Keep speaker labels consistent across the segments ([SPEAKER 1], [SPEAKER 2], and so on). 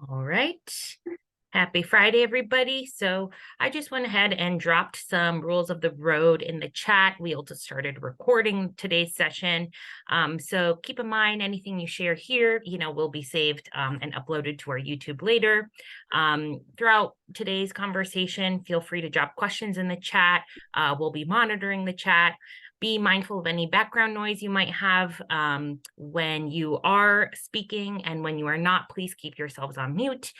[SPEAKER 1] All right. Happy Friday, everybody. So I just went ahead and dropped some rules of the road in the chat. We also started recording today's session. So keep in mind, anything you share here, will be saved and uploaded to our YouTube later. Throughout today's conversation, feel free to drop questions in the chat. We'll be monitoring the chat. Be mindful of any background noise you might have when you are speaking, and when you are not, please keep yourselves on mute.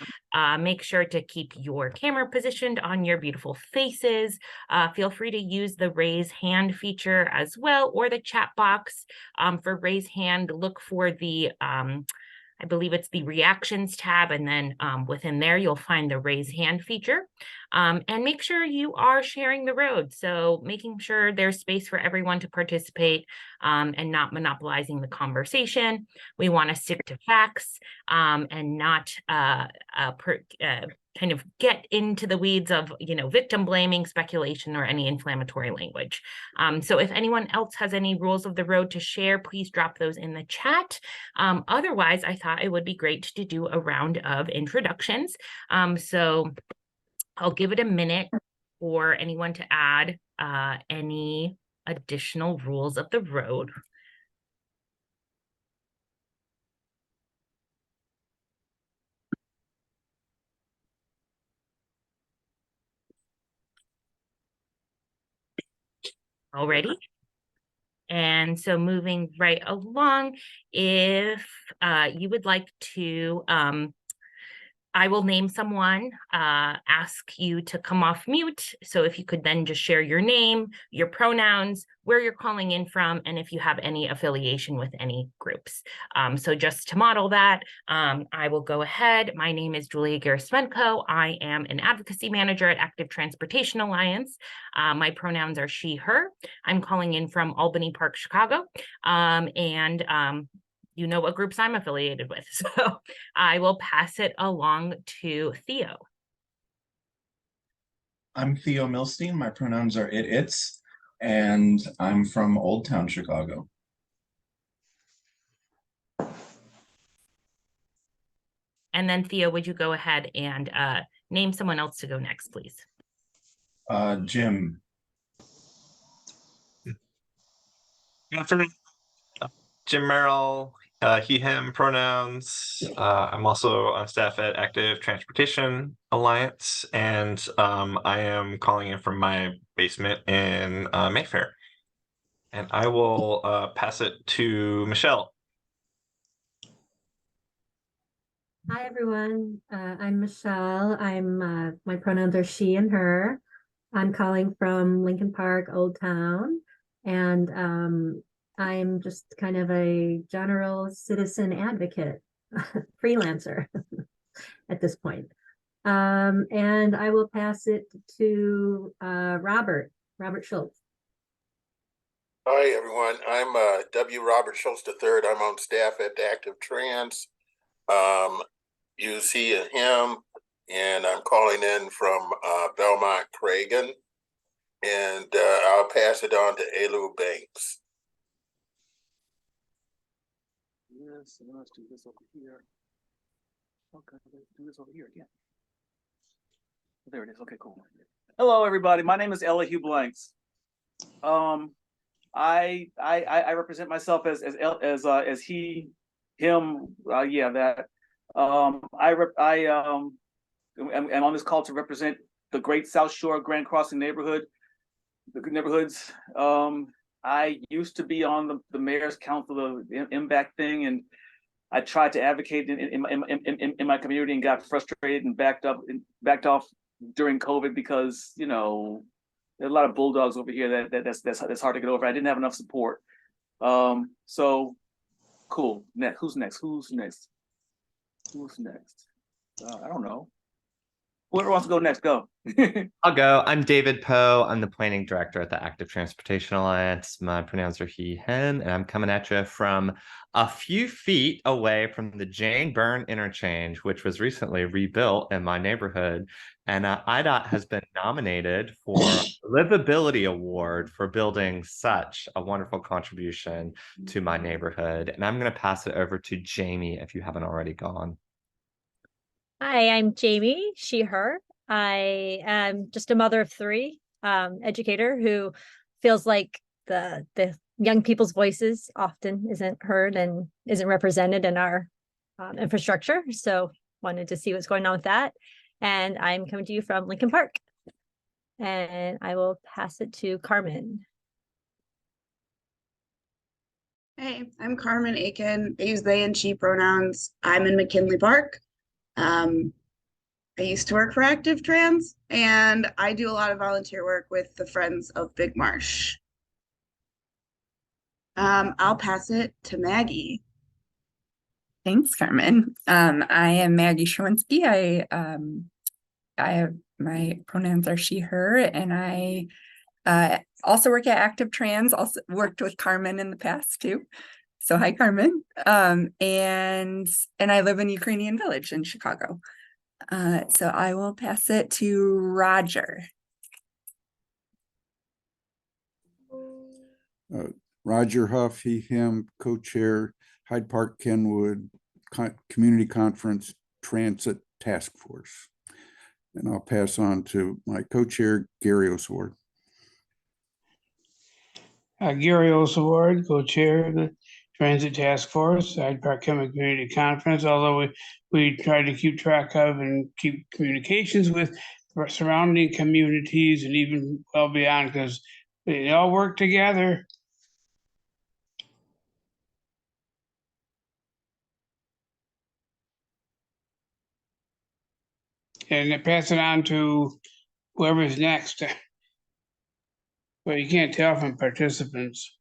[SPEAKER 1] Make sure to keep your camera positioned on your beautiful faces. Feel free to use the raise hand feature as well, or the chat box. For raise hand, look for the I believe it's the reactions tab, and then within there you'll find the raise hand feature. And make sure you are sharing the road, so making sure there's space for everyone to participate and not monopolizing the conversation. We want to stick to facts and not kind of get into the weeds of, victim blaming, speculation, or any inflammatory language. So if anyone else has any rules of the road to share, please drop those in the chat. Otherwise, I thought it would be great to do a round of introductions. So I'll give it a minute for anyone to add any additional rules of the road. Already? And so moving right along, if you would like to, I will name someone, ask you to come off mute. So if you could then just share your name, your pronouns, where you're calling in from, and if you have any affiliation with any groups. So just to model that, I will go ahead. My name is Julia Gerasmenko. I am an advocacy manager at Active Transportation Alliance. My pronouns are she, her. I'm calling in from Albany Park, Chicago. You know what groups I'm affiliated with. So I will pass it along to Theo.
[SPEAKER 2] I'm Theo Milstein. My pronouns are it, its, and I'm from Old Town, Chicago.
[SPEAKER 1] And then Theo, would you go ahead and name someone else to go next, please?
[SPEAKER 2] Jim.
[SPEAKER 3] Good afternoon. Jim Merrill, he, him pronouns. I'm also on staff at Active Transportation Alliance, and I am calling in from my basement in Mayfair. And I will pass it to Michelle.
[SPEAKER 4] Hi, everyone. I'm Michelle. My pronouns are she and her. I'm calling from Lincoln Park, Old Town, and I'm just kind of a general citizen advocate, freelancer at this point. And I will pass it to Robert Schultz.
[SPEAKER 5] Hi, everyone. I'm W. Robert Schultz III. I'm on staff at Active Trans. Use he and him, and I'm calling in from Belmont, Cragen. And I'll pass it on to Elu Banks.
[SPEAKER 6] Yes, and let's do this over here. Okay, let's do this over here again. There it is. Okay, cool. Hello, everybody. My name is Elihu Blanks. I represent myself as he, him. Yeah, that. I'm on this call to represent the Great South Shore Grand Crossing neighborhood. The neighborhoods. I used to be on the mayor's council, the MBAC thing, and I tried to advocate in my community and got frustrated and backed off during COVID because there's a lot of bulldogs over here that's hard to get over. I didn't have enough support. So cool. Next, who's next? I don't know. Whoever wants to go next, go.
[SPEAKER 7] I'll go. I'm David Poe. I'm the planning director at the Active Transportation Alliance. My pronouns are he, him, and I'm coming at you from a few feet away from the Jane Byrne interchange, which was recently rebuilt in my neighborhood. And IDOT has been nominated for a Livability Award for building such a wonderful contribution to my neighborhood. And I'm going to pass it over to Jamie if you haven't already gone.
[SPEAKER 8] Hi, I'm Jamie, she, her. I am just a mother of three, educator who feels like the young people's voices often isn't heard and isn't represented in our infrastructure. So wanted to see what's going on with that. And I'm coming to you from Lincoln Park. And I will pass it to Carmen.
[SPEAKER 9] Hey, I'm Carmen Aiken. I use they and she pronouns. I'm in McKinley Park. I used to work for Active Trans, and I do a lot of volunteer work with the Friends of Big Marsh. I'll pass it to Maggie.
[SPEAKER 10] Thanks, Carmen. I am Maggie Shawinski. I have my pronouns are she, her, and I also work at Active Trans, also worked with Carmen in the past too. So hi, Carmen. And I live in Ukrainian Village in Chicago. So I will pass it to Roger.
[SPEAKER 11] Roger Huff, he, him, co-chair, Hyde Park, Kenwood, Community Conference Transit Task Force. And I'll pass on to my co-chair, Gary Oswald.
[SPEAKER 12] Gary Oswald, co-chair of the Transit Task Force, Hyde Park Community Conference, although we try to keep track of and keep communications with surrounding communities and even well beyond, because they all work together. And pass it on to whoever's next. Well, you can't tell from participants.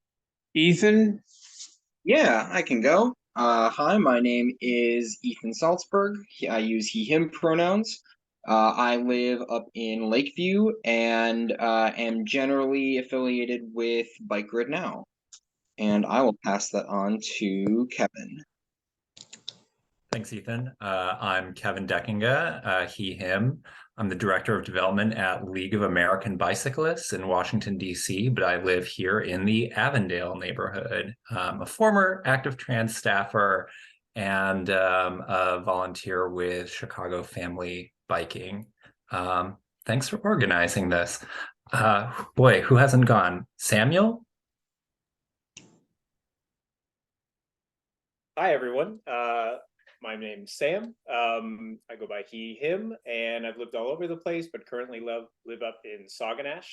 [SPEAKER 12] Ethan?
[SPEAKER 13] Yeah, I can go. Hi, my name is Ethan Salzberg. I use he, him pronouns. I live up in Lakeview and am generally affiliated with Bike Grid Now. And I will pass that on to Kevin.
[SPEAKER 14] Thanks, Ethan. I'm Kevin Deckinga, he, him. I'm the Director of Development at League of American Bicyclists in Washington, D.C., but I live here in the Avondale neighborhood. I'm a former Active Trans staffer and a volunteer with Chicago Family Biking. Thanks for organizing this. Boy, who hasn't gone? Samuel?
[SPEAKER 15] Hi, everyone. My name's Sam. I go by he, him, and I've lived all over the place, but currently live up in Sauganash,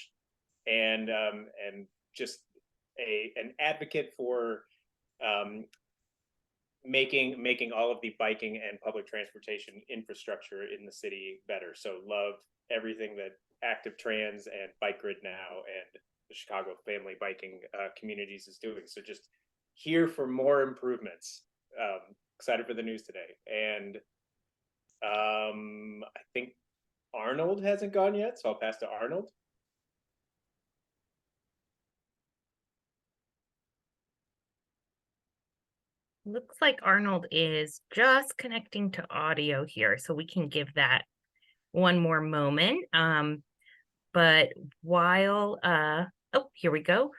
[SPEAKER 15] and just an advocate for making all of the biking and public transportation infrastructure in the city better. So love everything that Active Trans and Bike Grid Now and the Chicago Family Biking communities is doing. So just here for more improvements. Excited for the news today. And I think Arnold hasn't gone yet, so I'll pass to Arnold.
[SPEAKER 1] Looks like Arnold is just connecting to audio here, so we can give that one more moment. But while, oh, here we go.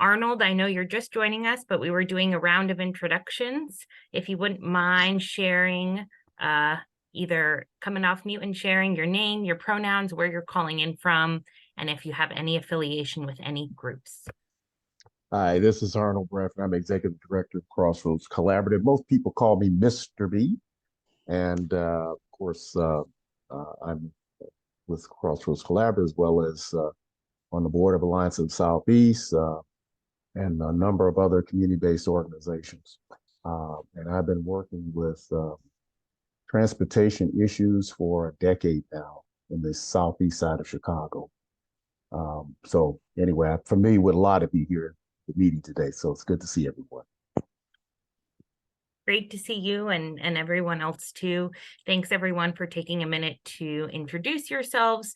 [SPEAKER 1] Arnold, I know you're just joining us, but we were doing a round of introductions. If you wouldn't mind sharing, either coming off mute and sharing your name, your pronouns, where you're calling in from, and if you have any affiliation with any groups.
[SPEAKER 16] Hi, this is Arnold Bradford. I'm Executive Director of Crossroads Collaborative. Most people call me Mr. B. And of course, I'm with Crossroads Collaborative as well as on the board of Alliance of the Southeast, and a number of other community-based organizations. And I've been working with transportation issues for a decade now in the southeast side of Chicago. So anyway, I'm familiar with a lot of you here at the meeting today, so it's good to see everyone.
[SPEAKER 1] Great to see you and everyone else too. Thanks everyone for taking a minute to introduce yourselves.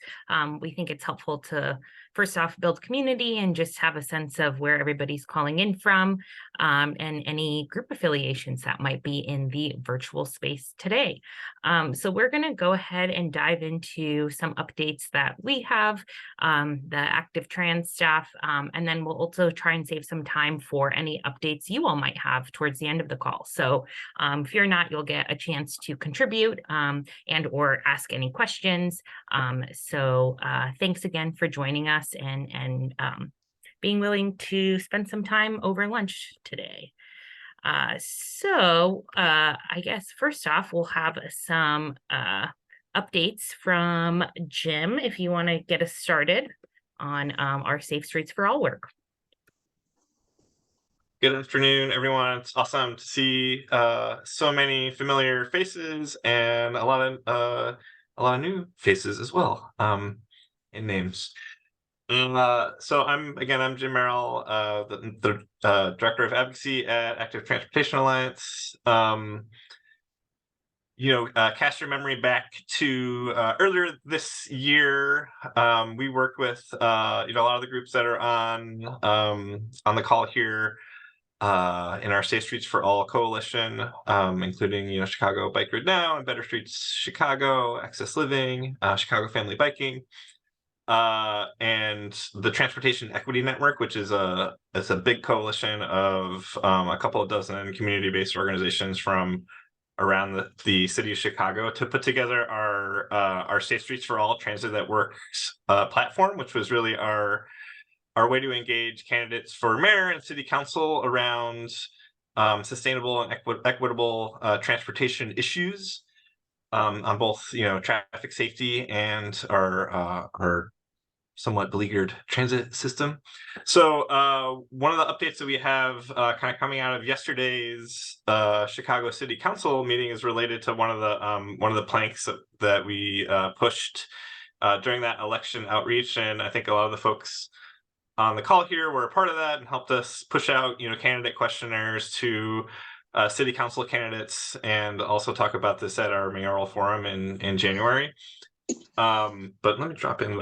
[SPEAKER 1] We think it's helpful to first off build community and just have a sense of where everybody's calling in from, and any group affiliations that might be in the virtual space today. So we're going to go ahead and dive into some updates that we have, the Active Trans staff, and then we'll also try and save some time for any updates you all might have towards the end of the call. So So fear not, you'll get a chance to contribute and or ask any questions. So thanks again for joining us and being willing to spend some time over lunch today. I guess first off, we'll have some updates from Jim if you want to get us started on our Safe Streets for All work.
[SPEAKER 3] Good afternoon, everyone. It's awesome to see so many familiar faces and a lot of new faces as well, and names. So I'm Jim Merrill, the Director of Advocacy at Active Transportation Alliance. Cast your memory back to earlier this year. We worked with a lot of the groups that are on the call here in our Safe Streets for All coalition, including Chicago Bike Grid Now and Better Streets Chicago, Access Living, Chicago Family Biking. And the Transportation Equity Network, which is a big coalition of a couple of dozen community-based organizations from around the city of Chicago to put together our Safe Streets for All Transit That Works platform, which was really our way to engage candidates for mayor and city council around sustainable and equitable transportation issues. On both, traffic safety and our somewhat beleaguered transit system. So one of the updates that we have kind of coming out of yesterday's Chicago City Council meeting is related to one of the planks that we pushed during that election outreach, and I think a lot of the folks on the call here were a part of that and helped us push out, candidate questionnaires to city council candidates, and also talk about this at our mayoral forum in January. But let me drop in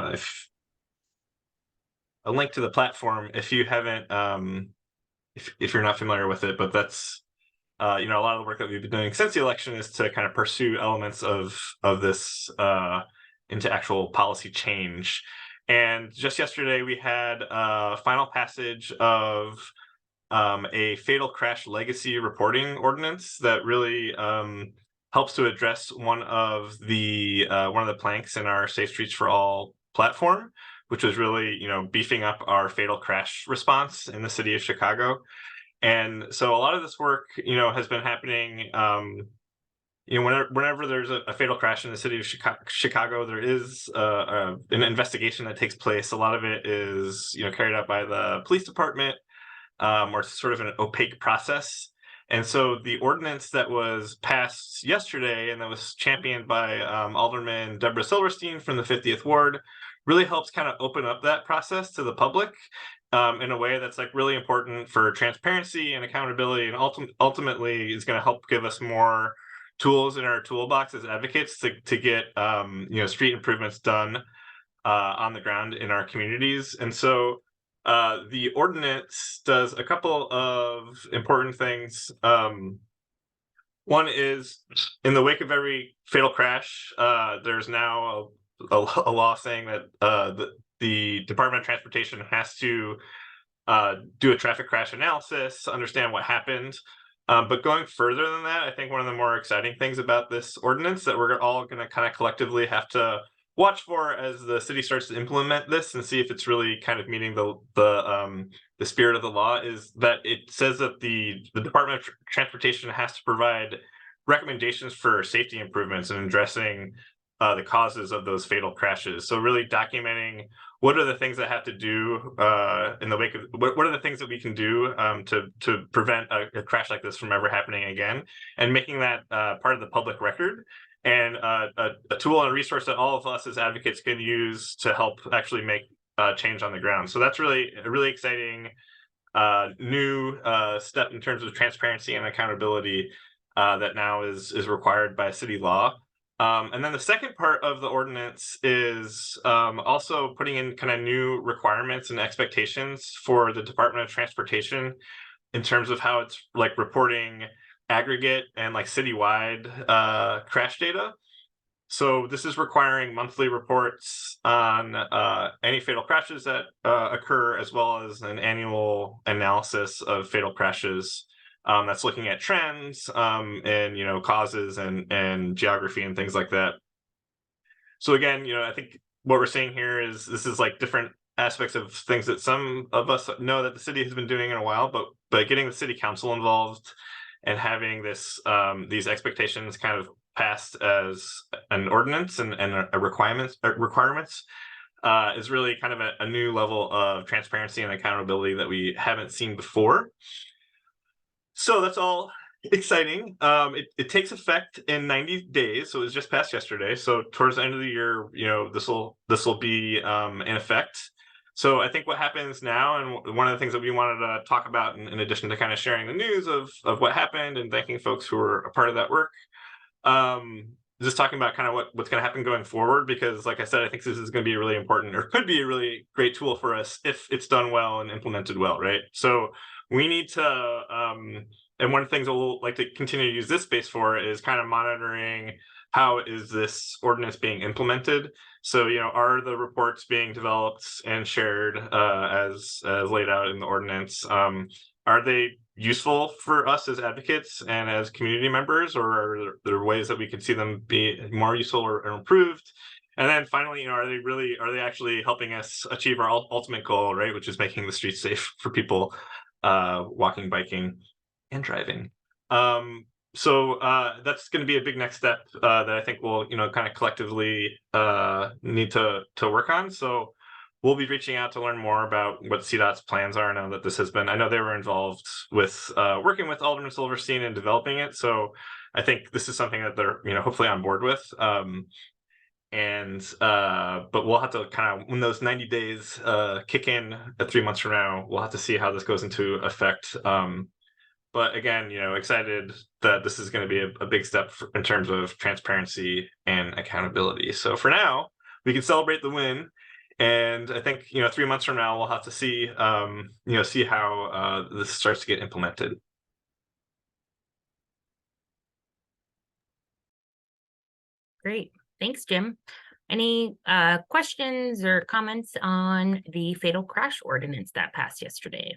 [SPEAKER 3] a link to the platform if you haven't, if you're not familiar with it. But that's a lot of the work that we've been doing since the election is to kind of pursue elements of this into actual policy change. And just yesterday we had a final passage of a fatal crash legacy reporting ordinance that really helps to address one of the planks in our Safe Streets for All platform, which was really beefing up our fatal crash response in the city of Chicago. And so a lot of this work has been happening. Whenever there's a fatal crash in the city of Chicago, there is an investigation that takes place. A lot of it is carried out by the police department, or sort of an opaque process. And so the ordinance that was passed yesterday and that was championed by Alderman Deborah Silverstein from the 50th Ward really helps kind of open up that process to the public in a way that's really important for transparency and accountability, and ultimately is going to help give us more tools in our toolbox as advocates to get street improvements done on the ground in our communities. And so the ordinance does a couple of important things. One is, in the wake of every fatal crash, there's now a law saying that the Department of Transportation has to do a traffic crash analysis, understand what happened. But going further than that, I think one of the more exciting things about this ordinance that we're all going to kind of collectively have to watch for as the city starts to implement this and see if it's really kind of meeting the spirit of the law is that it says that the Department of Transportation has to provide recommendations for safety improvements and addressing the causes of those fatal crashes. So really documenting what are the things that have to do in the wake of what are the things that we can do to prevent a crash like this from ever happening again, and making that part of the public record, and a tool and a resource that all of us as advocates can use to help actually make change on the ground. So that's really a really exciting new step in terms of transparency and accountability that now is required by city law. And then the second part of the ordinance is also putting in kind of new requirements and expectations for the Department of Transportation in terms of how it's reporting aggregate and citywide crash data. So this is requiring monthly reports on any fatal crashes that occur, as well as an annual analysis of fatal crashes that's looking at trends and causes and geography and things like that. So again, I think what we're seeing here is this is like different aspects of things that some of us know that the city has been doing in a while, but getting the city council involved and having these expectations kind of passed as an ordinance and a requirements is really kind of a new level of transparency and accountability that we haven't seen before. So that's all exciting. It takes effect in 90 days, so it was just passed yesterday. So towards the end of the year, this will be in effect. So I think what happens now, and one of the things that we wanted to talk about in addition to kind of sharing the news of what happened and thanking folks who were a part of that work, just talking about kind of what's going to happen going forward, because like I said, I think this is going to be really important, or could be a really great tool for us if it's done well and implemented well, right? So we need to, and one of the things that we'll like to continue to use this space for is kind of monitoring how is this ordinance being implemented. So, are the reports being developed and shared as laid out in the ordinance? Are they useful for us as advocates and as community members, or are there ways that we could see them be more useful or improved? And then finally, are they actually helping us achieve our ultimate goal, right, which is making the streets safe for people walking, biking, and driving? So that's going to be a big next step that I think we'll kind of collectively need to work on. So we'll be reaching out to learn more about what CDOT's plans are. I know they were involved with working with Alderman Silverstein in developing it. So I think this is something that they're hopefully on board with. But we'll have to kind of, when those 90 days kick in 3 months from now, we'll have to see how this goes into effect. But again, excited that this is going to be a big step in terms of transparency and accountability. So for now, we can celebrate the win. And I think, 3 months from now, we'll have to see, see how this starts to get implemented.
[SPEAKER 1] Great. Thanks, Jim. Any questions or comments on the fatal crash ordinance that passed yesterday?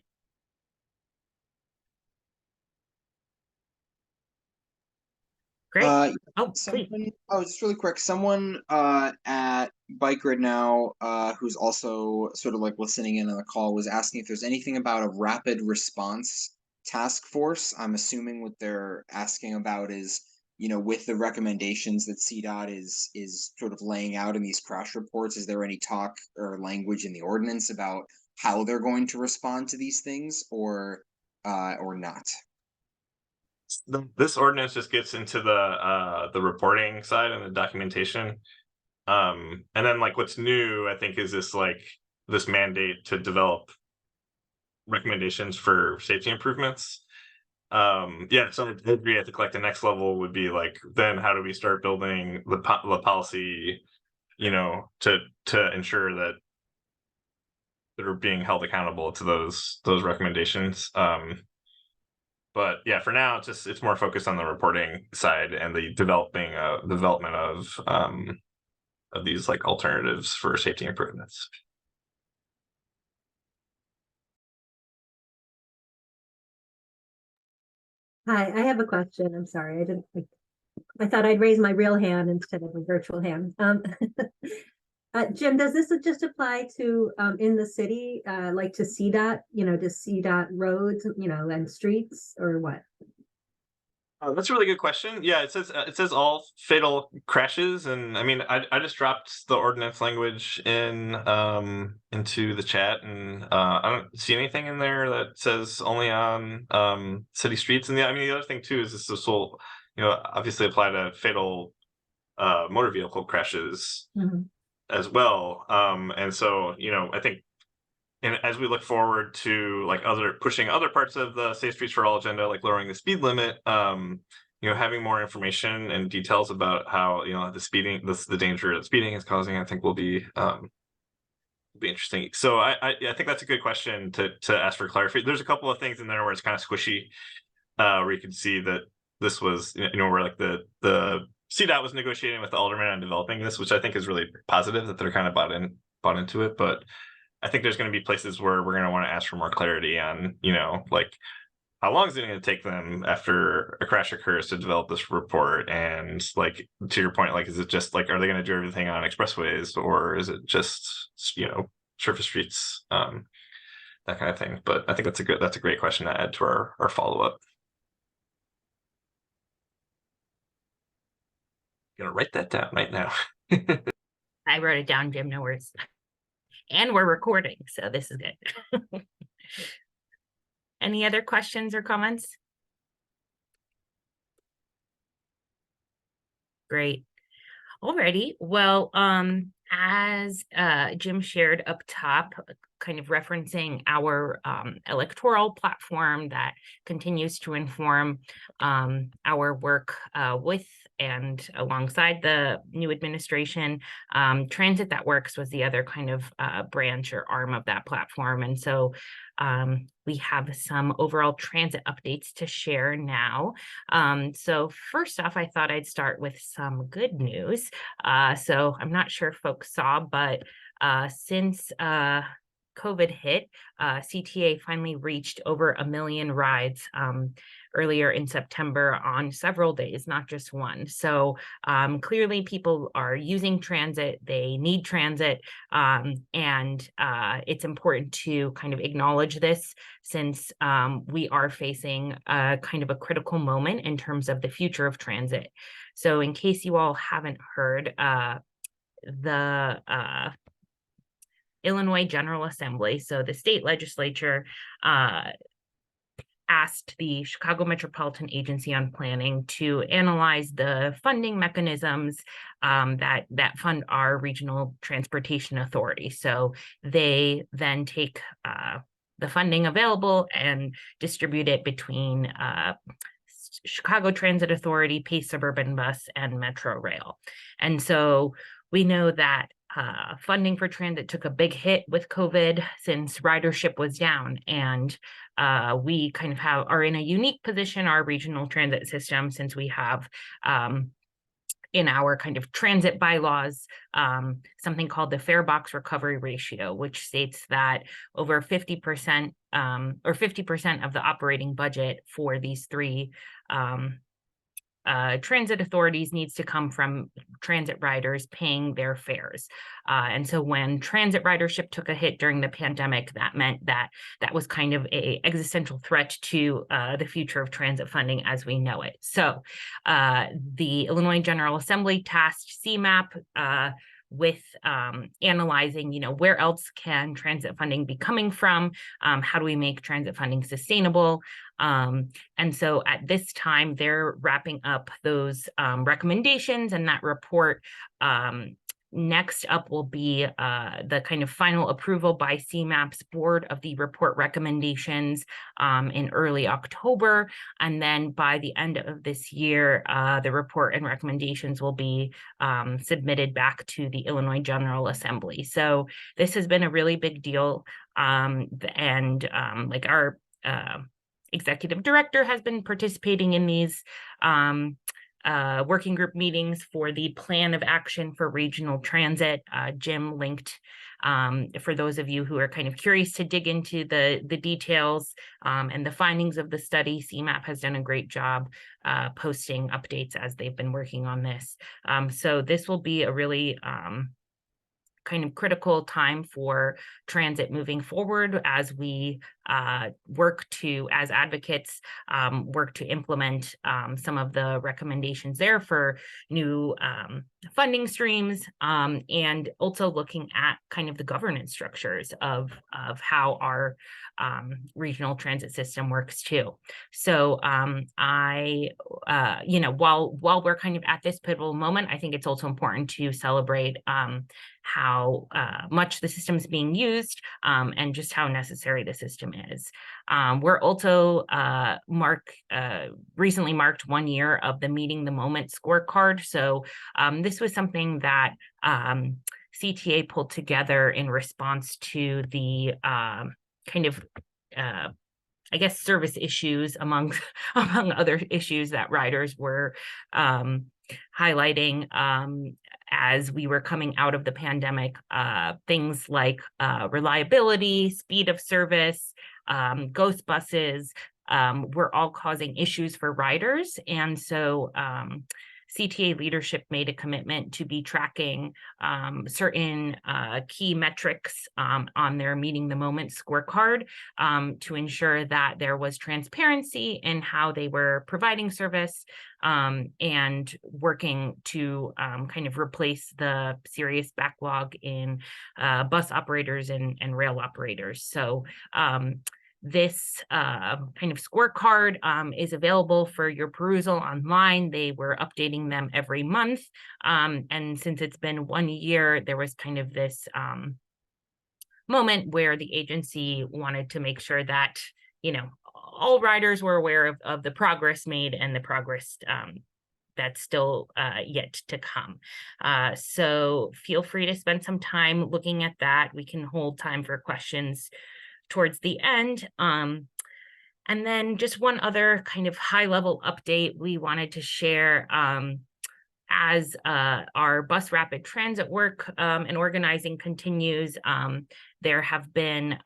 [SPEAKER 1] Great. Please.
[SPEAKER 13] Just really quick. Someone at Bike Grid Now, who's also sort of like listening in on the call, was asking if there's anything about a rapid response task force. I'm assuming what they're asking about is, with the recommendations that CDOT is sort of laying out in these crash reports, is there any talk or language in the ordinance about how they're going to respond to these things, or not?
[SPEAKER 3] This ordinance just gets into the reporting side and the documentation. And then what's new, I think, is this mandate to develop recommendations for safety improvements. So I agree. I think the next level would be then how do we start building the policy, to ensure that they're being held accountable to those recommendations. But yeah, for now, it's more focused on the reporting side and the development of these alternatives for safety improvements.
[SPEAKER 4] Hi, I have a question. I'm sorry. I thought I'd raise my real hand instead of a virtual hand. Jim, does this just apply to in the city, like to CDOT, to CDOT roads, and streets, or what?
[SPEAKER 3] That's a really good question. Yeah, it says all fatal crashes, and I mean, I just dropped the ordinance language into the chat, and I don't see anything in there that says only on city streets. And the other thing too is this will obviously apply to fatal motor vehicle crashes as well. And so I think, and as we look forward to pushing other parts of the Safe Streets for All agenda, like lowering the speed limit, having more information and details about how the danger that speeding is causing, I think will be interesting. So I think that's a good question to ask for clarification. There's a couple of things in there where it's kind of squishy, where you can see that this was where the CDOT was negotiating with the alderman on developing this, which I think is really positive that they're kind of bought into it. But I think there's going to be places where we're going to want to ask for more clarity on, how long is it going to take them after a crash occurs to develop this report? And like, to your point, like, is it just like, are they going to do everything on expressways, or is it just, surface streets, that kind of thing? But I think that's a great question to add to our follow-up. Gonna write that down right now.
[SPEAKER 1] I wrote it down, Jim, no worries. And we're recording, so this is good. Any other questions or comments? Great. Alrighty. Well, as Jim shared up top, kind of referencing our electoral platform that continues to inform our work with and alongside the new administration. Transit That Works was the other kind of branch or arm of that platform. And so we have some overall transit updates to share now. So first off, I thought I'd start with some good news. So I'm not sure if folks saw, but since COVID hit, CTA finally reached over 1 million rides earlier in September on several days, not just one. So clearly people are using transit, they need transit, and it's important to kind of acknowledge this since we are facing a kind of a critical moment in terms of the future of transit. So in case you all haven't heard, the Illinois General Assembly, so the state legislature, asked the Chicago Metropolitan Agency on Planning to analyze the funding mechanisms that fund our regional transportation authority. So they then take the funding available and distribute it between Chicago Transit Authority, Pace Suburban Bus, and Metro Rail. And so we know that funding for transit took a big hit with COVID since ridership was down, and we kind of are in a unique position, our regional transit system, since we have in our kind of transit bylaws, something called the fare box recovery ratio, which states that over 50% or 50% of the operating budget for these three transit authorities needs to come from transit riders paying their fares. And so when transit ridership took a hit during the pandemic, that meant that was kind of an existential threat to the future of transit funding as we know it. So the Illinois General Assembly tasked CMAP with analyzing, where else can transit funding be coming from? How do we make transit funding sustainable? And so at this time, they're wrapping up those recommendations and that report. Next up will be the kind of final approval by CMAP's board of the report recommendations in early October. And then by the end of this year, the report and recommendations will be submitted back to the Illinois General Assembly. So this has been a really big deal. And like our executive director has been participating in these working group meetings for the plan of action for regional transit. Jim linked, for those of you who are kind of curious to dig into the details and the findings of the study. CMAP has done a great job posting updates as they've been working on this. So this will be a really kind of critical time for transit moving forward as we work to, as advocates, work to implement some of the recommendations there for new funding streams, and also looking at kind of the governance structures of how our regional transit system works too. So while we're kind of at this pivotal moment, I think it's also important to celebrate how much the system is being used and just how necessary the system is. We're also recently marked 1 year of the Meeting the Moment scorecard. So this was something that CTA pulled together in response to the kind of I guess service issues among other issues that riders were highlighting as we were coming out of the pandemic, things like reliability, speed of service, ghost buses, were all causing issues for riders. And so CTA leadership made a commitment to be tracking certain key metrics on their Meeting the Moment scorecard to ensure that there was transparency in how they were providing service and working to kind of replace the serious backlog in bus operators and rail operators. So this kind of scorecard is available for your perusal online. They were updating them every month. And since it's been 1 year, there was kind of this moment where the agency wanted to make sure that, you know, all riders were aware of the progress made and the progress that's still yet to come. So feel free to spend some time looking at that. We can hold time for questions towards the end. And then just one other kind of high level update we wanted to share as our bus rapid transit work and organizing continues. There have been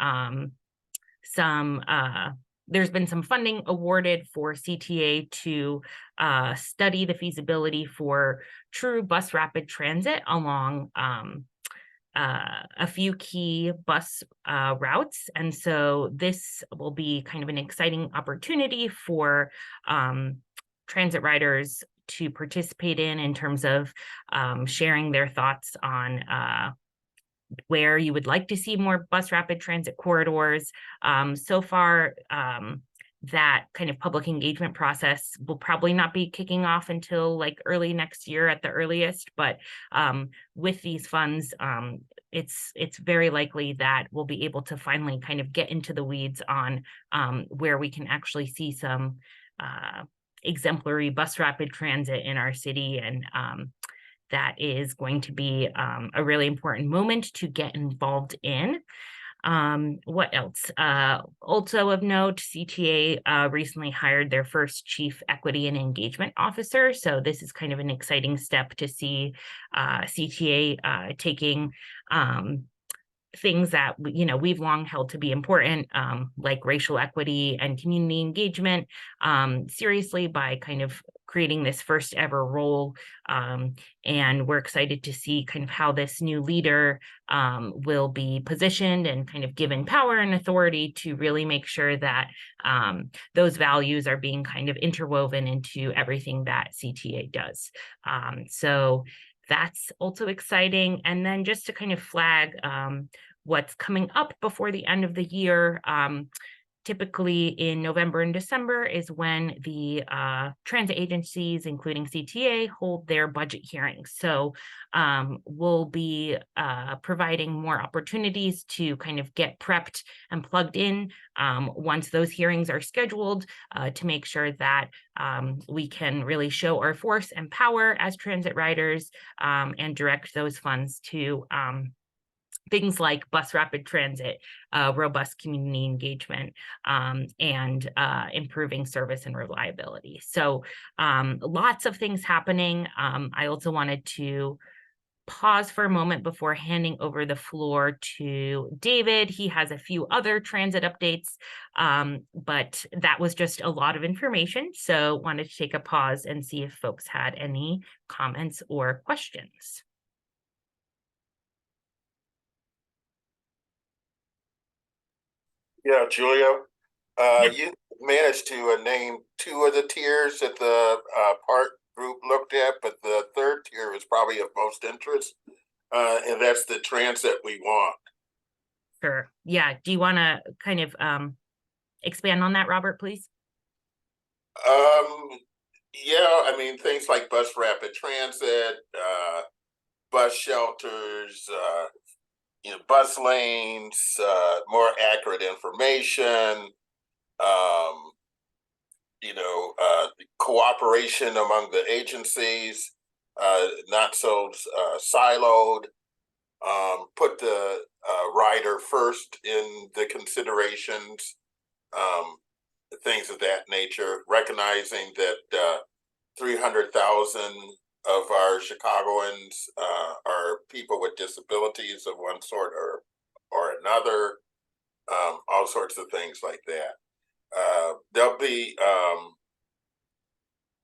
[SPEAKER 1] there's been some funding awarded for CTA to study the feasibility for true bus rapid transit along a few key bus routes. And so this will be kind of an exciting opportunity for transit riders to participate in terms of sharing their thoughts on where you would like to see more bus rapid transit corridors. So far, that kind of public engagement process will probably not be kicking off until like early next year at the earliest, but with these funds, it's very likely that we'll be able to finally kind of get into the weeds on where we can actually see some exemplary bus rapid transit in our city. And that is going to be a really important moment to get involved in. What else? Also of note, CTA recently hired their first Chief Equity and Engagement Officer. So this is kind of an exciting step to see CTA taking things that we've long held to be important, like racial equity and community engagement, seriously by kind of creating this first ever role. And we're excited to see kind of how this new leader will be positioned and kind of given power and authority to really make sure that those values are being kind of interwoven into everything that CTA does. So that's also exciting. And then just to kind of flag what's coming up before the end of the year, typically in November and December is when the transit agencies, including CTA, hold their budget hearings. So we'll be providing more opportunities to kind of get prepped and plugged in once those hearings are scheduled to make sure that we can really show our force and power as transit riders and direct those funds to things like bus rapid transit, robust community engagement, and improving service and reliability. So lots of things happening. I also wanted to pause for a moment before handing over the floor to David. He has a few other transit updates, but that was just a lot of information. So wanted to take a pause and see if folks had any comments or questions.
[SPEAKER 5] Yeah, Julia, you managed to name two of the tiers that the park group looked at, but the third tier is probably of most interest, and that's the transit we want.
[SPEAKER 1] Sure. Yeah. Do you want to kind of expand on that, Robert, please?
[SPEAKER 5] Yeah, I mean, things like bus rapid transit, bus shelters, bus lanes, more accurate information, cooperation among the agencies, not so siloed, put the rider first in the considerations, things of that nature, recognizing that 300,000 of our Chicagoans are people with disabilities of one sort or another, all sorts of things like that. there'll be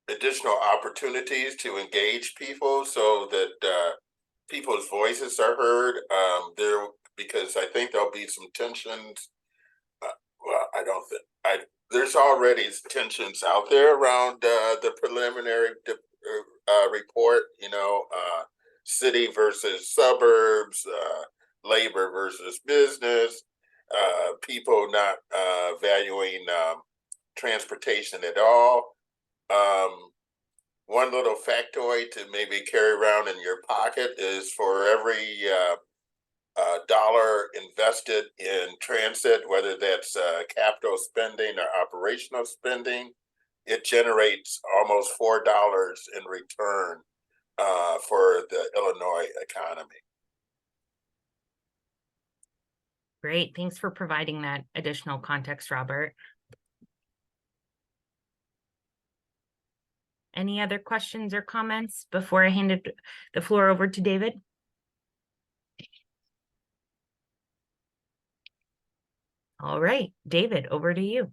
[SPEAKER 5] additional opportunities to engage people so that people's voices are heard. There, because I think there'll be some tensions. Well, I don't think there's already tensions out there around the preliminary report. You know, city versus suburbs, labor versus business, people not valuing transportation at all. One little factoid to maybe carry around in your pocket is for every dollar invested in transit, whether that's capital spending or operational spending, it generates almost $4 in return for the Illinois economy.
[SPEAKER 1] Great. Thanks for providing that additional context, Robert. Any other questions or comments before I hand the floor over to David? All right, David, over to you.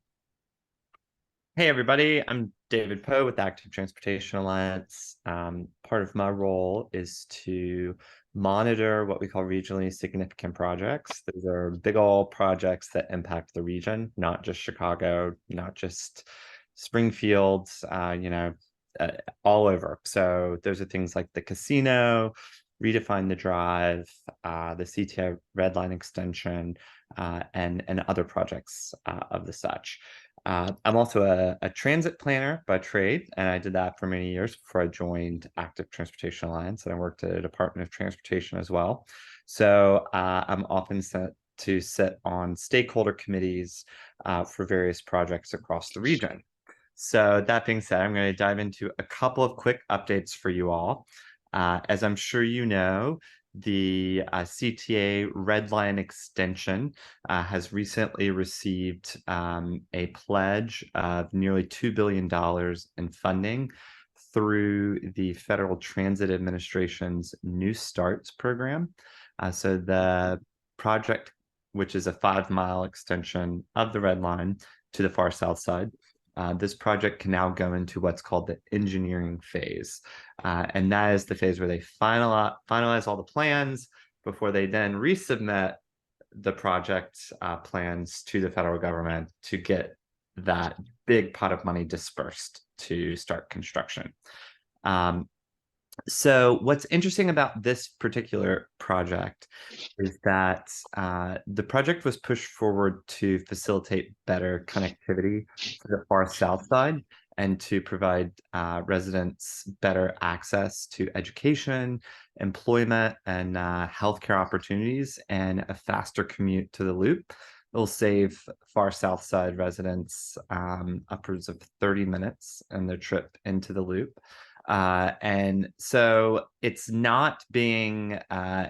[SPEAKER 7] Hey, everybody. I'm David Poe with Active Transportation Alliance. Part of my role is to monitor what we call regionally significant projects. Those are big old projects that impact the region, not just Chicago, not just Springfield, all over. So those are things like the casino, redefine the drive, the CTA red line extension, and other projects of the such. I'm also a transit planner by trade, and I did that for many years before I joined Active Transportation Alliance, and I worked at the Department of Transportation as well. So I'm often sent to sit on stakeholder committees for various projects across the region. So that being said, I'm going to dive into a couple of quick updates for you all. As I'm sure you know, the CTA Red Line extension has recently received a pledge of nearly $2 billion in funding through the Federal Transit Administration's New Starts program. So the project, which is a 5-mile extension of the Red Line to the far south side, this project can now go into what's called the engineering phase. And that is the phase where they finalize all the plans before they then resubmit the project plans to the federal government to get that big pot of money dispersed to start construction. So what's interesting about this particular project is that the project was pushed forward to facilitate better connectivity for the far south side and to provide residents better access to education, employment, and healthcare opportunities, and a faster commute to the loop. It'll save far south side residents upwards of 30 minutes in their trip into the loop. And so it's not being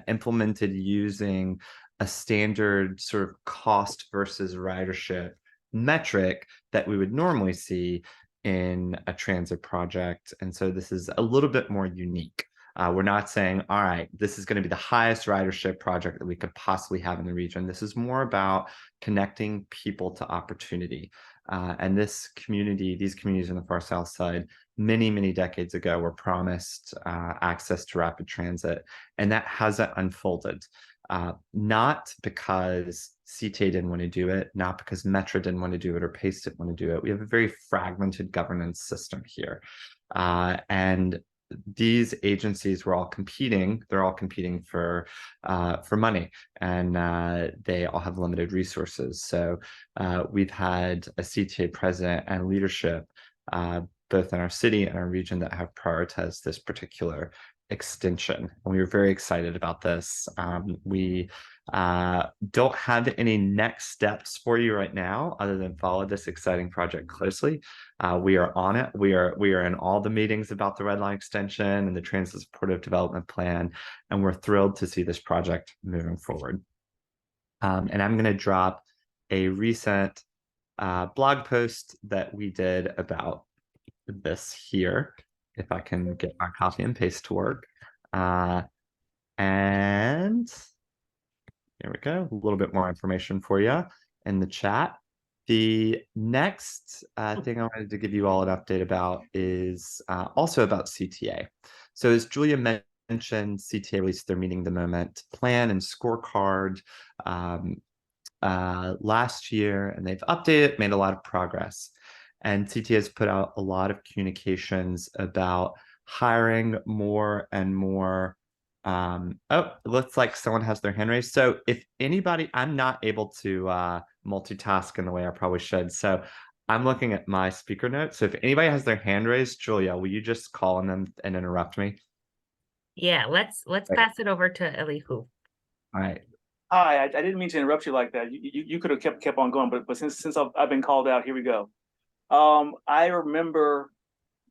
[SPEAKER 7] implemented using a standard sort of cost versus ridership metric that we would normally see in a transit project. And so this is a little bit more unique. We're not saying, all right, this is going to be the highest ridership project that we could possibly have in the region. This is more about connecting people to opportunity. And these communities on the far south side, many, many decades ago, were promised access to rapid transit, and that hasn't unfolded. Not because CTA didn't want to do it, not because Metro didn't want to do it, or PACE didn't want to do it. We have a very fragmented governance system here. And these agencies were all competing. They're all competing for money, and they all have limited resources. So we've had a CTA president and leadership, both in our city and our region, that have prioritized this particular extension. And we were very excited about this. We don't have any next steps for you right now other than follow this exciting project closely. We are on it. We are in all the meetings about the Red Line extension and the Transit Supportive Development Plan, and we're thrilled to see this project moving forward. And I'm going to drop a recent blog post that we did about this here, if I can get my copy and paste to work. And there we go, a little bit more information for you in the chat. If The next thing I wanted to give you all an update about is also about CTA. So as Julia mentioned, CTA released their Meeting the Moment plan and scorecard last year, and they've updated, made a lot of progress. And CTA has put out a lot of communications about hiring more and more. Oh, it looks like someone has their hand raised. So if anybody, I'm not able to multitask in the way I probably should. So I'm looking at my speaker notes. So if anybody has their hand raised, Julia, will you just call on them and interrupt me?
[SPEAKER 1] Yeah, let's pass it over to Elihu.
[SPEAKER 7] All right.
[SPEAKER 6] Hi, I didn't mean to interrupt you like that. You could have kept on going, but since I've been called out, here we go. I remember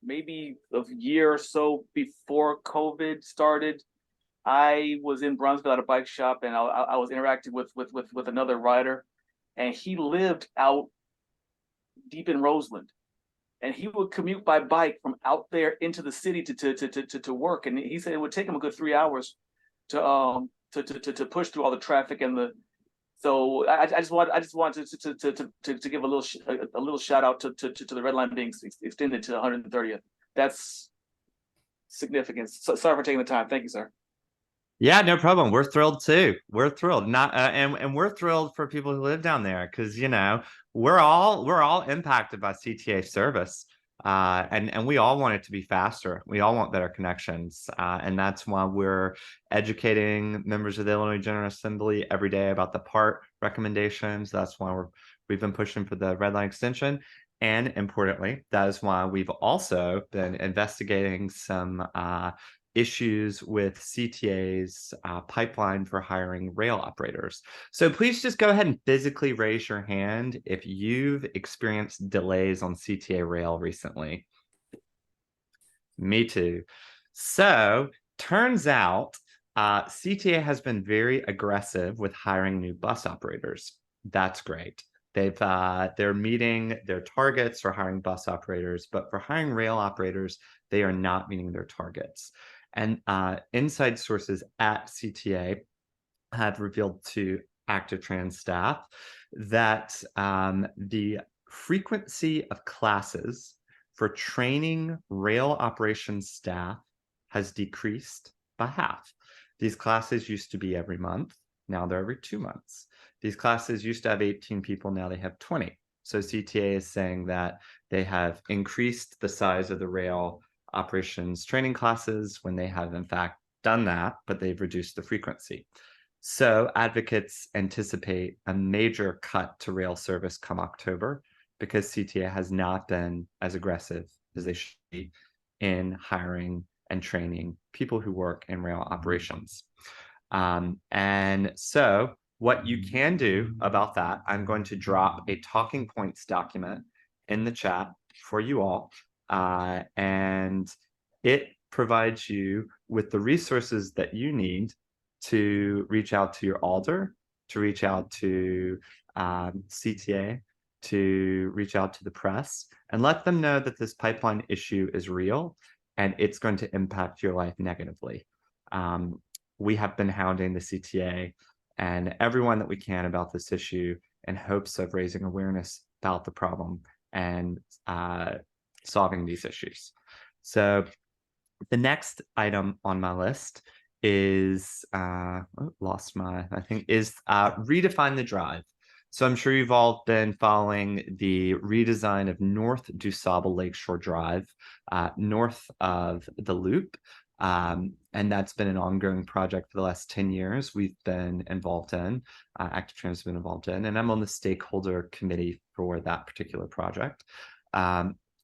[SPEAKER 6] maybe a year or so before COVID started, I was in Brunsville at a bike shop, and I was interacting with another rider, and he lived out deep in Roseland, and he would commute by bike from out there into the city to work, and he said it would take him a good 3 hours to push through all the traffic and the. So I just wanted to give a little shout out to the red line being extended to 130th. That's significant. So sorry for taking the time. Thank you, sir.
[SPEAKER 7] Yeah, no problem. We're thrilled too. We're thrilled. Not and we're thrilled for people who live down there because we're all impacted by CTA service. And we all want it to be faster. We all want better connections. And that's why we're educating members of the Illinois General Assembly every day about the PART recommendations. That's why we've been pushing for the red line extension. And importantly, that is why we've also been investigating some issues with CTA's pipeline for hiring rail operators. So please just go ahead and physically raise your hand if you've experienced delays on CTA rail recently. Me too. So turns out CTA has been very aggressive with hiring new bus operators. That's great. They're meeting their targets for hiring bus operators, but for hiring rail operators, they are not meeting their targets. And inside sources at CTA have revealed to active trans staff that the frequency of classes for training rail operations staff has decreased by half. These classes used to be every month. Now they're every 2 months. These classes used to have 18 people. Now they have 20. So CTA is saying that they have increased the size of the rail operations training classes when they have in fact done that, but they've reduced the frequency. So advocates anticipate a major cut to rail service come October because CTA has not been as aggressive as they should be in hiring and training people who work in rail operations. And so what you can do about that, I'm going to drop a talking points document in the chat for you all. And it provides you with the resources that you need to reach out to your alder, to reach out to CTA, to reach out to the press, and let them know that this pipeline issue is real and it's going to impact your life negatively. We have been hounding the CTA and everyone that we can about this issue in hopes of raising awareness about the problem and solving these issues. So the next item on my list is redefine the drive. So I'm sure you've all been following the redesign of North DuSable Lakeshore Drive, north of the Loop. And that's been an ongoing project for the last 10 years we've been involved in, Active Trans has been involved in, and I'm on the stakeholder committee for that particular project.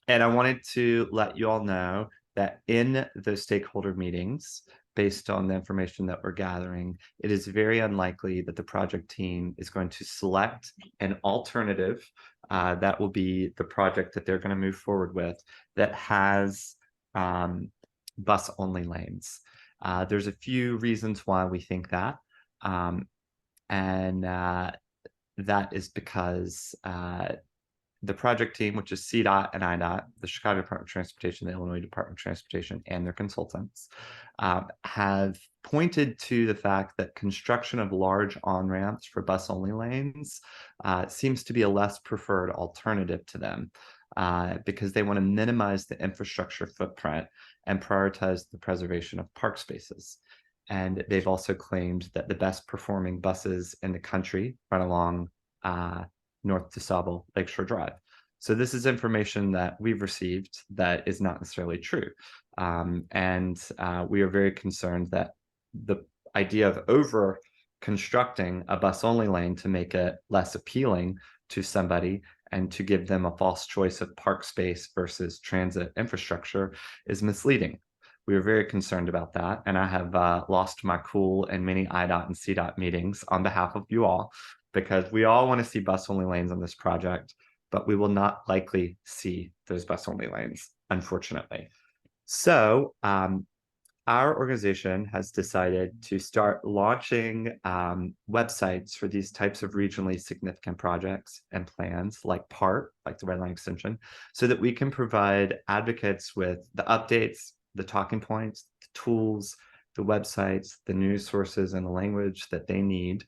[SPEAKER 7] And I wanted to let you all know that in those stakeholder meetings, based on the information that we're gathering, it is very unlikely that the project team is going to select an alternative that will be the project that they're going to move forward with that has bus-only lanes. There's a few reasons why we think that. And that is because the project team, which is CDOT and IDOT, the Chicago Department of Transportation, the Illinois Department of Transportation, and their consultants, have pointed to the fact that construction of large on-ramps for bus-only lanes seems to be a less preferred alternative to them, because they want to minimize the infrastructure footprint and prioritize the preservation of park spaces. And they've also claimed that the best performing buses in the country run along North DeSable Lakeshore Drive. So this is information that we've received that is not necessarily true. And we are very concerned that the idea of over constructing a bus only lane to make it less appealing to somebody and to give them a false choice of park space versus transit infrastructure is misleading. We are very concerned about that. And I have lost my cool in many IDOT and CDOT meetings on behalf of you all, because we all want to see bus only lanes on this project, but we will not likely see those bus only lanes, unfortunately. So our organization has decided to start launching websites for these types of regionally significant projects and plans like PART, like the Red Line Extension, so that we can provide advocates with the updates, the talking points, the tools, the websites, the news sources, and the language that they need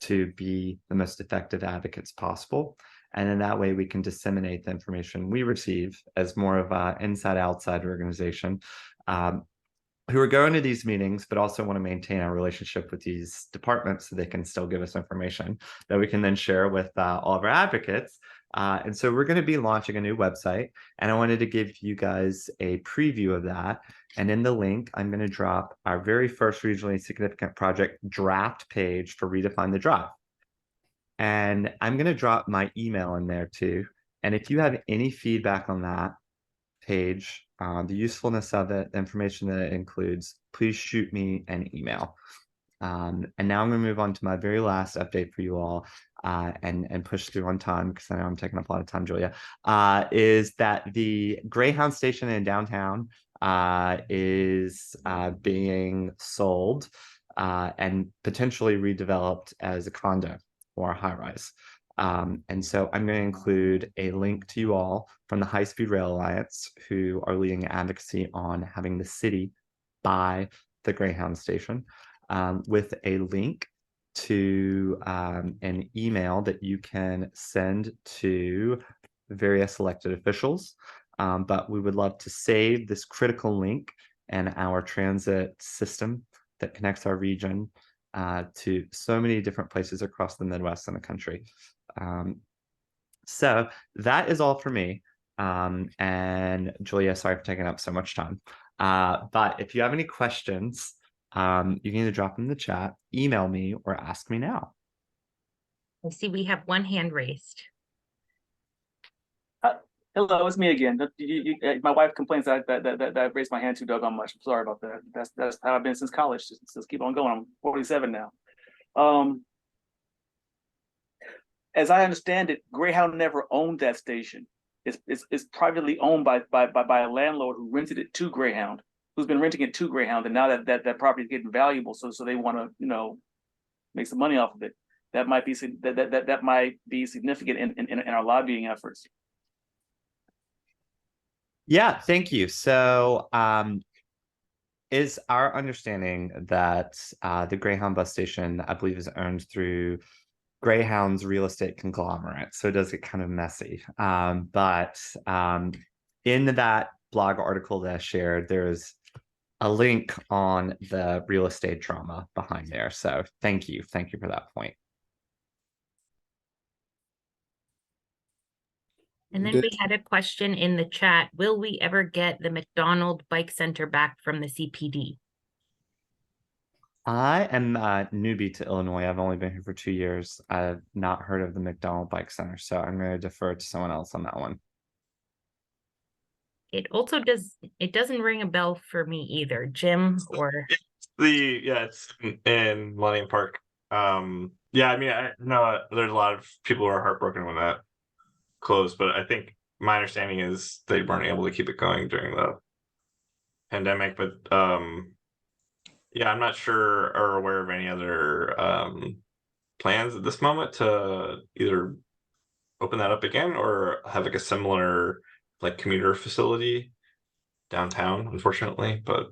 [SPEAKER 7] to be the most effective advocates possible. And in that way, we can disseminate the information we receive as more of an inside-outside organization who are going to these meetings, but also want to maintain our relationship with these departments so they can still give us information that we can then share with all of our advocates. And so we're going to be launching a new website, and I wanted to give you guys a preview of that. And in the link, I'm going to drop our very first regionally significant project draft page for Redefine the Drive. And I'm going to drop my email in there too. And if you have any feedback on that page, the usefulness of it, the information that it includes, please shoot me an email. And now I'm going to move on to my very last update for you all, and push through on time because I know I'm taking up a lot of time, Julia, is that the Greyhound station in downtown is being sold and potentially redeveloped as a condo or a high-rise. And so I'm going to include a link to you all from the High Speed Rail Alliance, who are leading advocacy on having the city buy the Greyhound station, with a link to an email that you can send to various elected officials. But we would love to save this critical link in our transit system that connects our region to so many different places across the Midwest and the country. So that is all for me. And Julia, sorry for taking up so much time. But if you have any questions, you can either drop them in the chat, email me, or ask me now.
[SPEAKER 1] I see we have one hand raised.
[SPEAKER 6] Hello, it's me again. My wife complains that I raised my hand too doggone much. I'm sorry about that. That's how I've been since college. Just keep on going. I'm 47 now. As I understand it, Greyhound never owned that station. It's privately owned by a landlord who rented it to Greyhound, who's been renting it to Greyhound, and now that property is getting valuable, so they want to make some money off of it. That might be significant in our lobbying efforts.
[SPEAKER 7] Yeah, thank you. So is our understanding that the Greyhound bus station, I believe, is owned through Greyhound's real estate conglomerate. So it does get kind of messy. But in that blog article that I shared, there's a link on the real estate drama behind there. So thank you. Thank you for that point.
[SPEAKER 1] And then we had a question in the chat. Will we ever get the McDonald Bike Center back from the CPD?
[SPEAKER 7] I am a newbie to Illinois. I've only been here for 2 years. I've not heard of the McDonald Bike Center, so I'm going to defer to someone else on that one.
[SPEAKER 1] It also doesn't ring a bell for me either. Jim or
[SPEAKER 3] it's in Millennium Park. Yeah, I mean, I know there's a lot of people who are heartbroken when that closed, but I think my understanding is they weren't able to keep it going during the pandemic. But yeah, I'm not sure or aware of any other plans at this moment to either open that up again or have like a similar like commuter facility downtown, unfortunately, but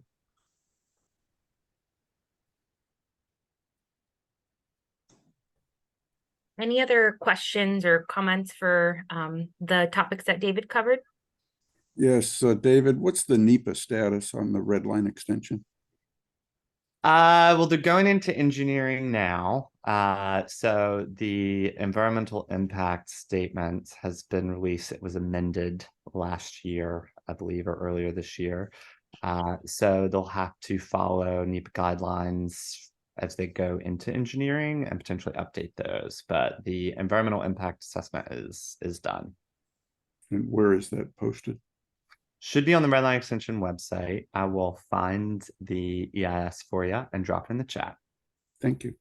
[SPEAKER 1] Any other questions or comments for the topics that David covered?
[SPEAKER 11] Yes, David, what's the NEPA status on the red line extension?
[SPEAKER 7] Well, they're going into engineering now. So the environmental impact statement has been released. It was amended last year, I believe, or earlier this year. So they'll have to follow NEPA guidelines as they go into engineering and potentially update those. But the environmental impact assessment is done.
[SPEAKER 11] And where is that posted?
[SPEAKER 7] Should be on the Redline Extension website. I will find the EIS for you and drop it in the chat.
[SPEAKER 11] Thank you.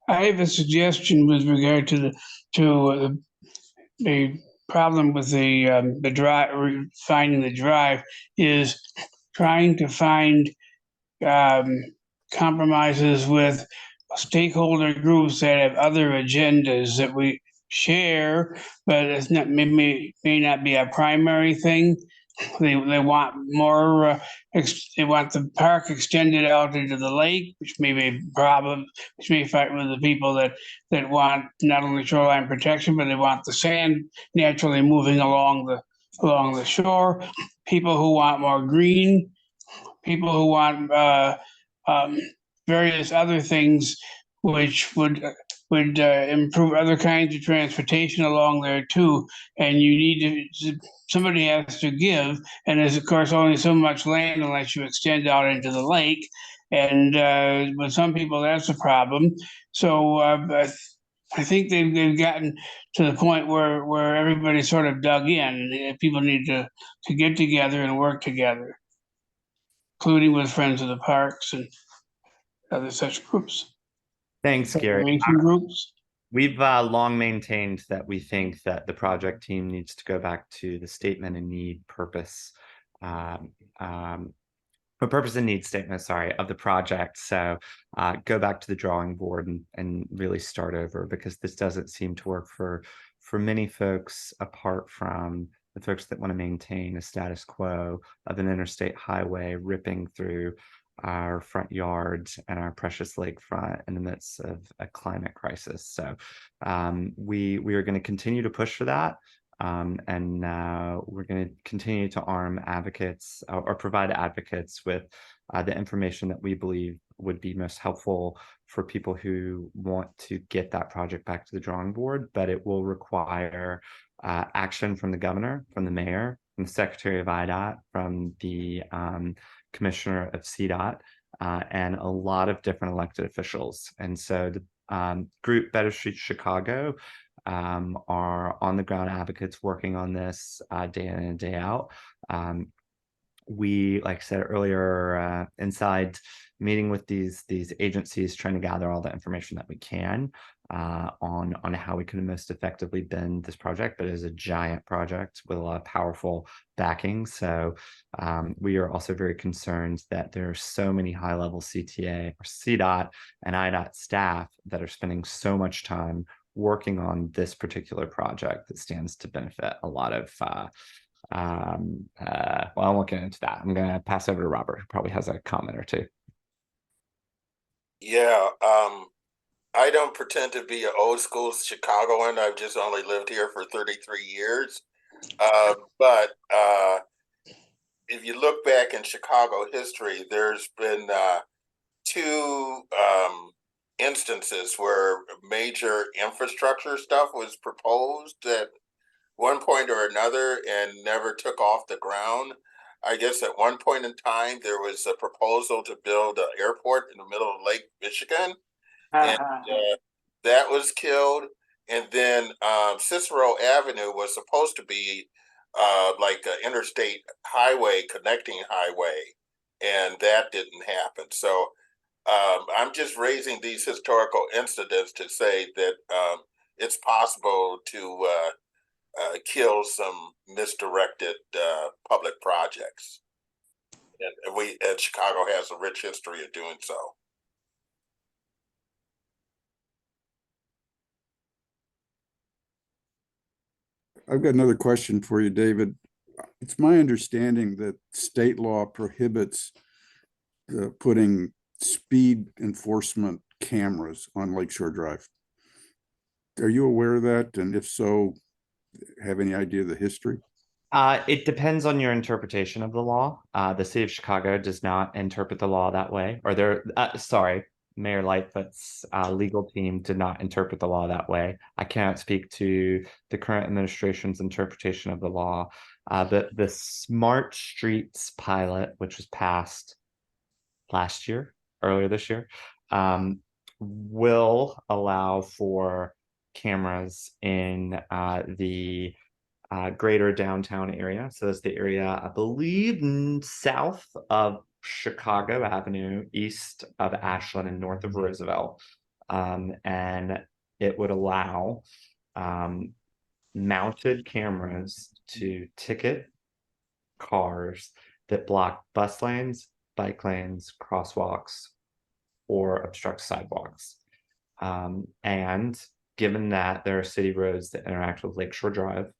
[SPEAKER 12] I have a suggestion with regard to the problem with the drive, finding the drive, is trying to find compromises with stakeholder groups that have other agendas that we share, but it's not, may not be a primary thing. They want more, they want the park extended out into the lake, which may be a problem, which may fight with the people that want not only shoreline protection, but they want the sand naturally moving along the shore. People who want more green, people who want various other things which would improve other kinds of transportation along there too. And you need somebody has to give, and there's of course only so much land unless you extend out into the lake. And with some people, that's a problem. So I think they've gotten to the point where everybody's sort of dug in. People need to get together and work together, including with Friends of the Parks and other such groups.
[SPEAKER 7] Thanks, Gary.
[SPEAKER 12] Reclamation groups.
[SPEAKER 7] We've long maintained that we think that the project team needs to go back to the statement and need purpose, purpose and need statement, sorry, of the project. So go back to the drawing board and really start over, because this doesn't seem to work for many folks, apart from the folks that want to maintain a status quo of an interstate highway ripping through our front yards and our precious lakefront in the midst of a climate crisis. So we are going to continue to push for that. And we're going to continue to arm advocates or provide advocates with the information that we believe would be most helpful for people who want to get that project back to the drawing board. But it will require action from the governor, from the mayor, from the secretary of IDOT, from the commissioner of CDOT, and a lot of different elected officials. And so the group Better Streets Chicago are on the ground advocates working on this day in and day out. We, like I said earlier, inside meeting with these agencies, trying to gather all the information that we can on how we can most effectively bend this project. But it is a giant project with a lot of powerful backing. So we are also very concerned that there are so many high-level CTA or CDOT and IDOT staff that are spending so much time working on this particular project that stands to benefit a lot of well, I won't get into that. I'm going to pass over to Robert, who probably has a comment or two.
[SPEAKER 5] Yeah, I don't pretend to be an old school Chicagoan. I've just only lived here for 33 years. But if you look back in Chicago history, there's been two instances where major infrastructure stuff was proposed at one point or another and never took off the ground. I guess at one point in time, there was a proposal to build an airport in the middle of Lake Michigan, and that was killed. And then Cicero Avenue was supposed to be like an interstate highway, connecting highway, and that didn't happen. So I'm just raising these historical incidents to say that it's possible to kill some misdirected public projects, and Chicago has a rich history of doing so.
[SPEAKER 11] I've got another question for you, David. It's my understanding that state law prohibits putting speed enforcement cameras on Lakeshore Drive. Are you aware of that? And if so, have any idea of the history?
[SPEAKER 7] It depends on your interpretation of the law. The city of Chicago does not interpret the law that way, or Mayor Lightfoot's legal team did not interpret the law that way. I cannot speak to the current administration's interpretation of the law. The Smart Streets pilot, which was passed earlier this year, will allow for cameras in the greater downtown area. So that's the area, I believe, south of Chicago Avenue, east of Ashland, and north of Roosevelt. And it would allow mounted cameras to ticket cars that block bus lanes, bike lanes, crosswalks, or obstruct sidewalks. And given that there are city roads that interact with Lakeshore Drive,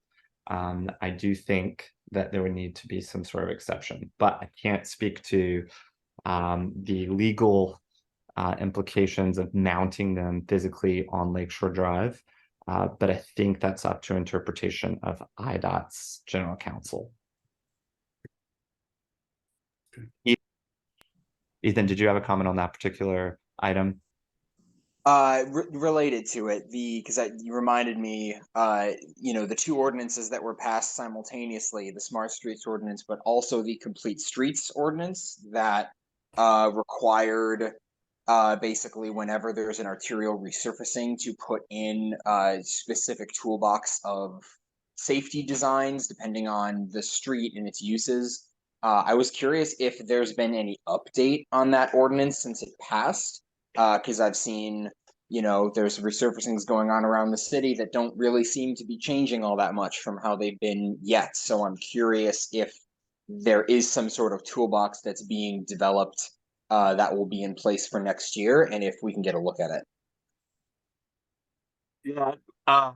[SPEAKER 7] I do think that there would need to be some sort of exception, but I can't speak to the legal implications of mounting them physically on Lakeshore Drive. But I think that's up to interpretation of IDOT's general counsel. Ethan, did you have a comment on that particular item?
[SPEAKER 13] Related to it, because you reminded me, the two ordinances that were passed simultaneously, the Smart Streets ordinance, but also the Complete Streets ordinance that required basically whenever there's an arterial resurfacing to put in a specific toolbox of safety designs depending on the street and its uses. I was curious if there's been any update on that ordinance since it passed. Because I've seen, there's resurfacings going on around the city that don't really seem to be changing all that much from how they've been yet. So I'm curious if there is some sort of toolbox that's being developed that will be in place for next year, and if we can get a look at it.
[SPEAKER 3] Yeah,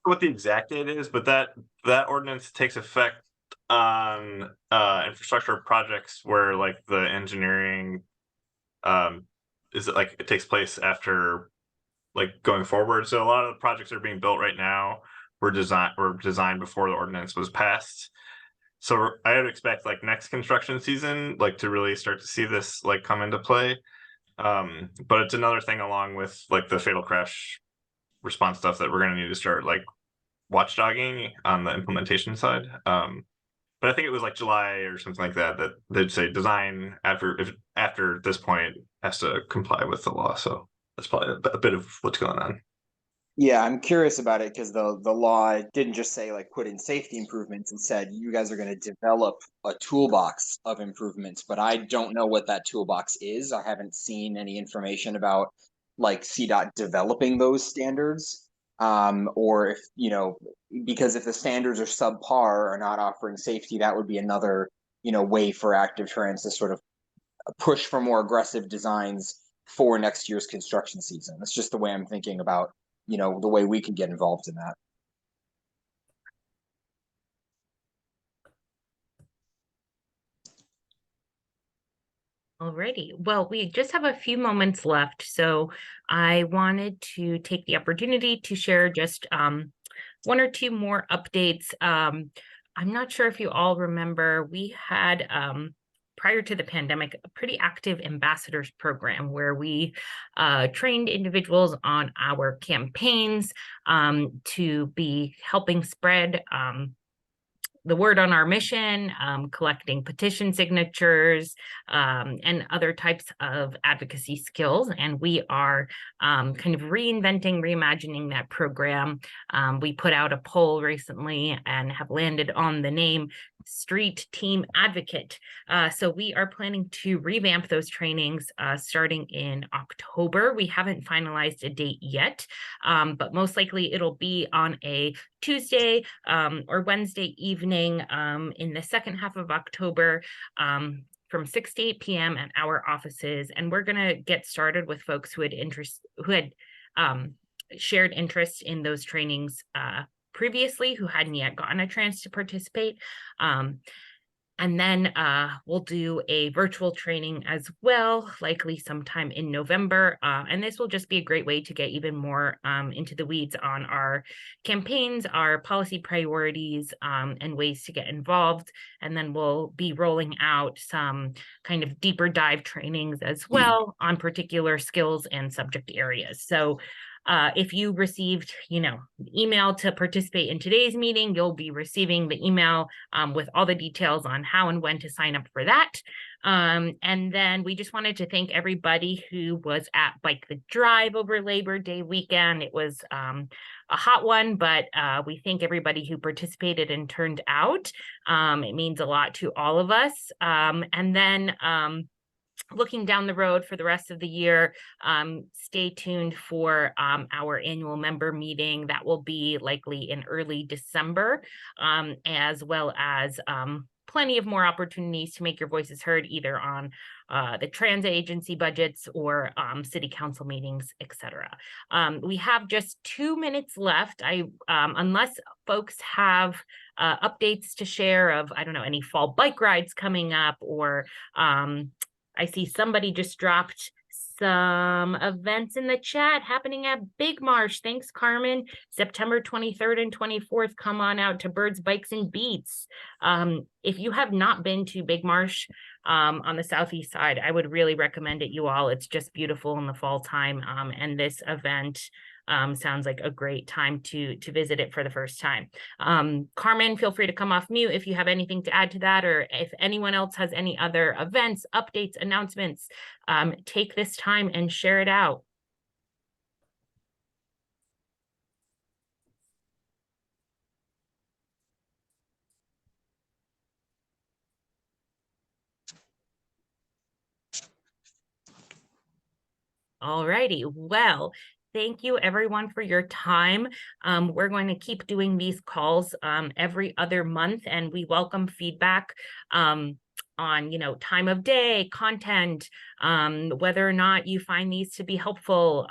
[SPEAKER 3] what the exact date is, but that ordinance takes effect on infrastructure projects where like the engineering it takes place after like going forward. So a lot of the projects that are being built right now were designed before the ordinance was passed. So I would expect like next construction season like to really start to see this like come into play. But it's another thing along with like the fatal crash response stuff that we're going to need to start like watchdogging on the implementation side. But I think it was like July or something like that they'd say design after this point has to comply with the law. So that's probably a bit of what's going on.
[SPEAKER 13] Yeah, I'm curious about it because the law didn't just say like put in safety improvements and said you guys are going to develop a toolbox of improvements, but I don't know what that toolbox is. I haven't seen any information about like CDOT developing those standards. Or if, because if the standards are subpar or not offering safety, that would be another, way for Active Trans to sort of push for more aggressive designs for next year's construction season. That's just the way I'm thinking about, the way we can get involved in that.
[SPEAKER 1] Alrighty. Well, we just have a few moments left, so I wanted to take the opportunity to share just one or two more updates. I'm not sure if you all remember, we had prior to the pandemic, a pretty active ambassadors program where we trained individuals on our campaigns to be helping spread the word on our mission, collecting petition signatures, and other types of advocacy skills. And we are kind of reinventing, reimagining that program. We put out a poll recently and have landed on the name Street Team Advocate. So we are planning to revamp those trainings starting in October. We haven't finalized a date yet, but most likely it'll be on a Tuesday or Wednesday evening in the second half of October from 6 to 8 p.m. at our offices. And we're going to get started with folks who had shared interest in those trainings previously who hadn't yet gotten a chance to participate. And then we'll do a virtual training as well, likely sometime in November. And this will just be a great way to get even more into the weeds on our campaigns, our policy priorities, and ways to get involved. And then we'll be rolling out some kind of deeper dive trainings as well on particular skills and subject areas. So if you received, email to participate in today's meeting, you'll be receiving the email with all the details on how and when to sign up for that. And then we just wanted to thank everybody who was at Bike the Drive over Labor Day weekend. It was a hot one, but we thank everybody who participated and turned out. It means a lot to all of us. And then looking down the road for the rest of the year, stay tuned for our annual member meeting that will be likely in early December, as well as plenty of more opportunities to make your voices heard either on the transit agency budgets or city council meetings, etc. We have just 2 minutes left. Unless folks have updates to share of, I don't know, any fall bike rides coming up, or I see somebody just dropped some events in the chat happening at Big Marsh. Thanks, Carmen. September 23rd and 24th, come on out to Birds, Bikes, and Beats. If you have not been to Big Marsh on the southeast side, I would really recommend it, you all. It's just beautiful in the fall time, and this event sounds like a great time to visit it for the first time. Carmen, feel free to come off mute if you have anything to add to that, or if anyone else has any other events, updates, announcements, take this time and share it out. All righty, well, thank you everyone for your time. We're going to keep doing these calls every other month, and we welcome feedback on, time of day, content, whether or not you find these to be helpful.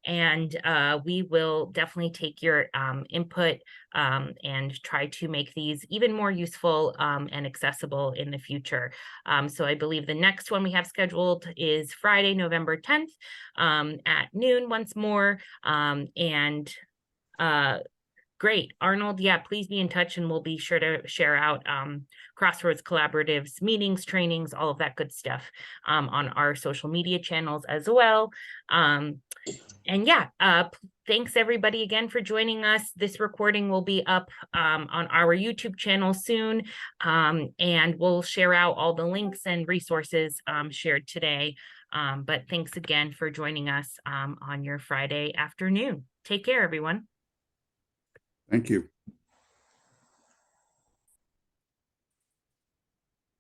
[SPEAKER 1] And we will definitely take your input and try to make these even more useful and accessible in the future. So I believe the next one we have scheduled is Friday, November 10th at noon once more. Great. Arnold, yeah, please be in touch and we'll be sure to share out Crossroads Collaboratives, meetings, trainings, all of that good stuff on our social media channels as well. And yeah, thanks everybody again for joining us. This recording will be up on our YouTube channel soon, and we'll share out all the links and resources shared today. But thanks again for joining us on your Friday afternoon. Take care, everyone.
[SPEAKER 11] Thank you.